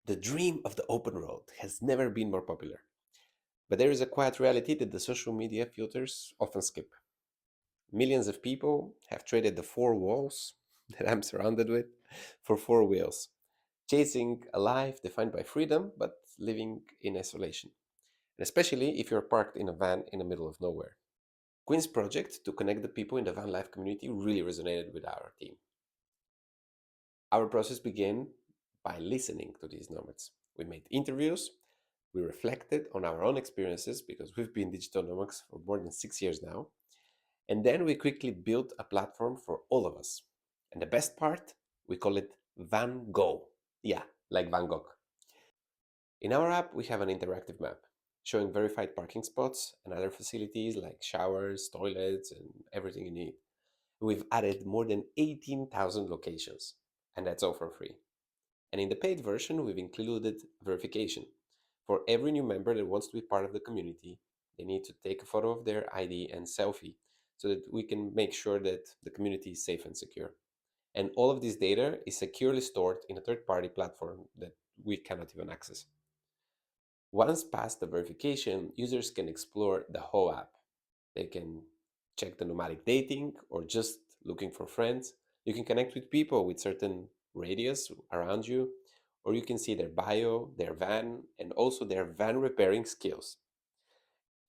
The dream of the open road has never been more popular. But there is a quiet reality that the social media filters often skip. Millions of people have traded the four walls that I'm surrounded with for four wheels, chasing a life defined by freedom but living in isolation. And especially if you're parked in a van in the middle of nowhere. Quinn's project to connect the people in the van life community really resonated with our team. Our process began by listening to these nomads. We made interviews, we reflected on our own experiences because we've been digital nomads for more than 6 years now, and then we quickly built a platform for all of us. And the best part, we call it VanGO. Yeah, like Van Gogh. In our app, we have an interactive map showing verified parking spots and other facilities like showers, toilets, and everything you need. We've added more than 18,000 locations, and that's all for free. And in the paid version, we've included verification. For every new member that wants to be part of the community, they need to take a photo of their ID and selfie so that we can make sure that the community is safe and secure. And all of this data is securely stored in a third party platform that we cannot even access. Once past the verification, users can explore the whole app. They can check the nomadic dating or just looking for friends. You can connect with people with certain radius around you, or you can see their bio, their van, and also their van repairing skills.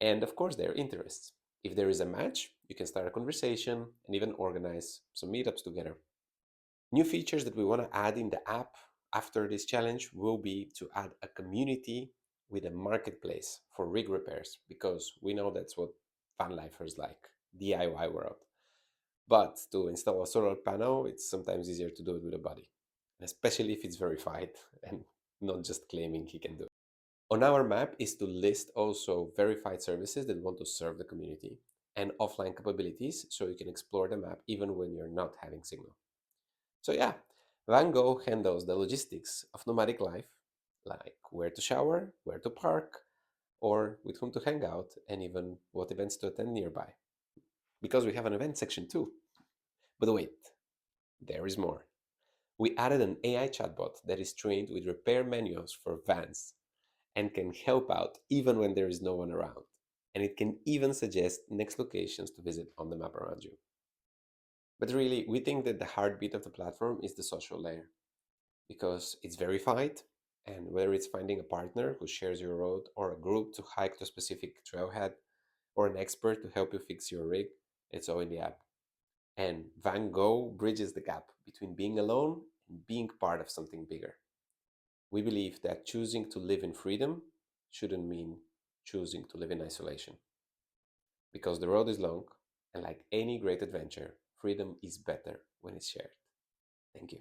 And of course, their interests. If there is a match, you can start a conversation and even organize some meetups together. New features that we want to add in the app after this challenge will be to add a community with a marketplace for rig repairs because we know that's what van lifers like, DIY world. But to install a solar panel, it's sometimes easier to do it with a buddy, especially if it's verified and not just claiming he can do it. On our map is to list also verified services that want to serve the community and offline capabilities so you can explore the map even when you're not having signal. So yeah, VanGo handles the logistics of nomadic life, like where to shower, where to park, or with whom to hang out, and even what events to attend nearby. Because we have an event section too. But wait, there is more. We added an AI chatbot that is trained with repair manuals for vans and can help out even when there is no one around. And it can even suggest next locations to visit on the map around you. But really, we think that the heartbeat of the platform is the social layer because it's verified. And whether it's finding a partner who shares your road, or a group to hike to a specific trailhead, or an expert to help you fix your rig, it's all in the app. And Van Gogh bridges the gap between being alone and being part of something bigger. We believe that choosing to live in freedom shouldn't mean choosing to live in isolation. Because the road is long, and like any great adventure, freedom is better when it's shared. Thank you.